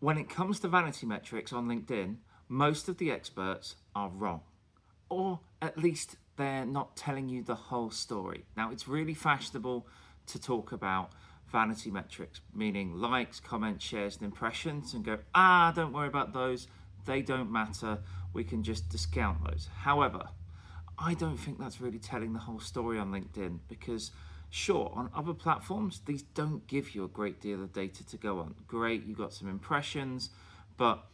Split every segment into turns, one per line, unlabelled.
When it comes to vanity metrics on LinkedIn, most of the experts are wrong, or at least they're not telling you the whole story. Now, it's really fashionable to talk about vanity metrics, meaning likes, comments, shares, and impressions, and go, don't worry about those, they don't matter, we can just discount those. However, I don't think that's really telling the whole story on LinkedIn, because sure, on other platforms, these don't give you a great deal of data to go on. Great, you got some impressions, but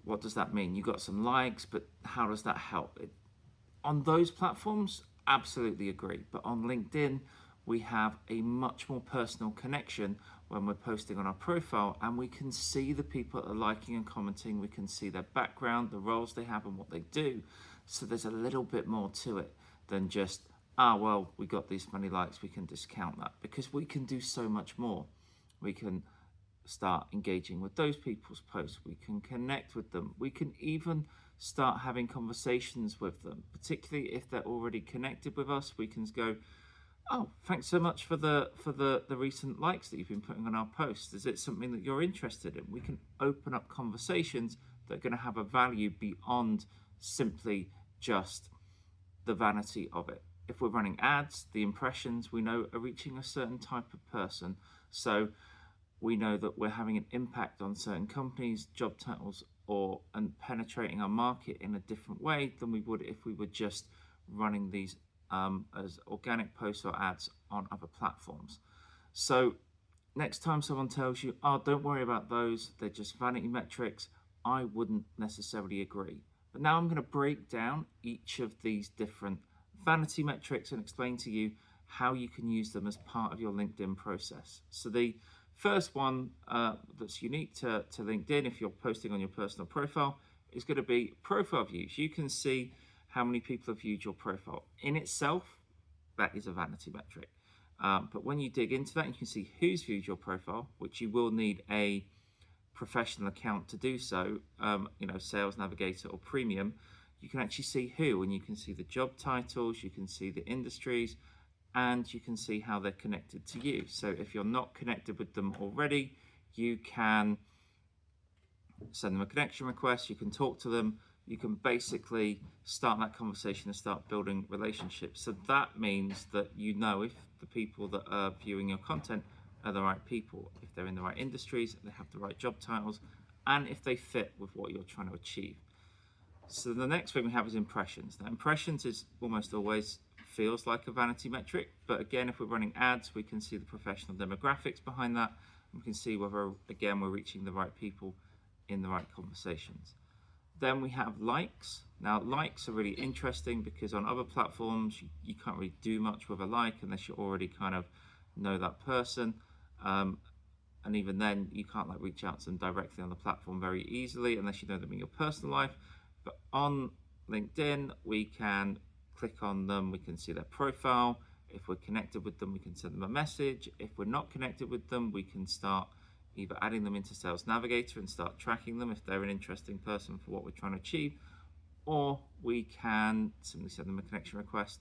what does that mean? You got some likes, but how does that help? On those platforms, absolutely agree. But on LinkedIn, we have a much more personal connection when we're posting on our profile, and we can see the people that are liking and commenting. We can see their background, the roles they have, and what they do. So there's a little bit more to it than just, well, we got these many likes, we can discount that, because we can do so much more. We can start engaging with those people's posts. We can connect with them. We can even start having conversations with them, particularly if they're already connected with us. We can go, oh, thanks so much for the recent likes that you've been putting on our posts. Is it something that you're interested in? We can open up conversations that are going to have a value beyond simply just the vanity of it. If we're running ads, the impressions we know are reaching a certain type of person. So we know that we're having an impact on certain companies, job titles, and penetrating our market in a different way than we would if we were just running these as organic posts or ads on other platforms. So next time someone tells you, don't worry about those, they're just vanity metrics, I wouldn't necessarily agree. But now I'm going to break down each of these different vanity metrics and explain to you how you can use them as part of your LinkedIn process. So the first one that's unique to LinkedIn, if you're posting on your personal profile, is going to be profile views. You can see how many people have viewed your profile. In itself, that is a vanity metric. But when you dig into that, you can see who's viewed your profile, which you will need a professional account to do so, Sales Navigator or Premium. You can actually see who, and you can see the job titles, you can see the industries, and you can see how they're connected to you. So if you're not connected with them already, you can send them a connection request, you can talk to them, you can basically start that conversation and start building relationships. So that means that you know if the people that are viewing your content are the right people, if they're in the right industries, they have the right job titles, and if they fit with what you're trying to achieve. So the next thing we have is impressions. Now, impressions is almost always feels like a vanity metric, but again, if we're running ads, we can see the professional demographics behind that. We can see whether, again, we're reaching the right people in the right conversations. Then we have likes. Now, likes are really interesting because on other platforms, you can't really do much with a like unless you already kind of know that person. And even then, you can't reach out to them directly on the platform very easily unless you know them in your personal life. But on LinkedIn, we can click on them, we can see their profile. If we're connected with them, we can send them a message. If we're not connected with them, we can start either adding them into Sales Navigator and start tracking them if they're an interesting person for what we're trying to achieve, or we can simply send them a connection request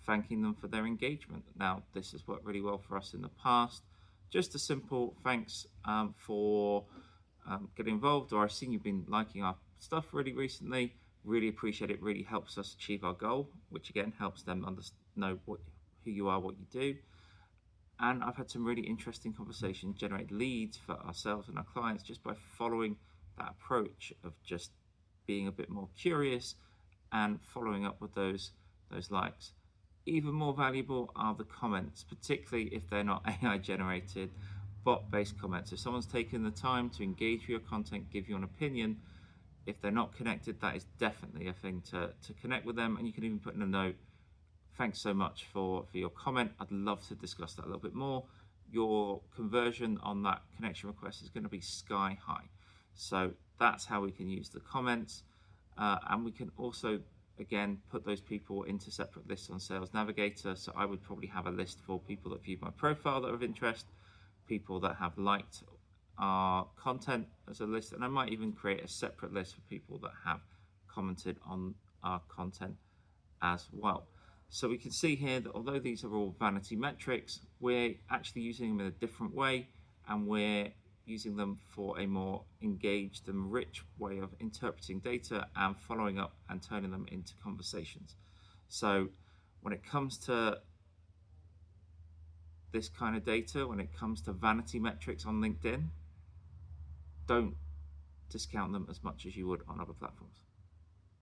thanking them for their engagement. Now, this has worked really well for us in the past. Just a simple thanks for getting involved, or I've seen you've been liking our stuff really recently. Really appreciate it. Really helps us achieve our goal, which again helps them know who you are, what you do. And I've had some really interesting conversations, generate leads for ourselves and our clients just by following that approach of just being a bit more curious and following up with those likes. Even more valuable are the comments, particularly if they're not AI generated, bot-based comments. If someone's taken the time to engage with your content, give you an opinion, if they're not connected, that is definitely a thing to connect with them. And you can even put in a note, thanks so much for your comment. I'd love to discuss that a little bit more. Your conversion on that connection request is going to be sky high. So that's how we can use the comments. And we can also, again, put those people into separate lists on Sales Navigator. So I would probably have a list for people that viewed my profile that are of interest, people that have liked our content as a list, and I might even create a separate list for people that have commented on our content as well. So we can see here that although these are all vanity metrics, we're actually using them in a different way, and we're using them for a more engaged and rich way of interpreting data and following up and turning them into conversations. So when it comes to this kind of data, when it comes to vanity metrics on LinkedIn, don't discount them as much as you would on other platforms.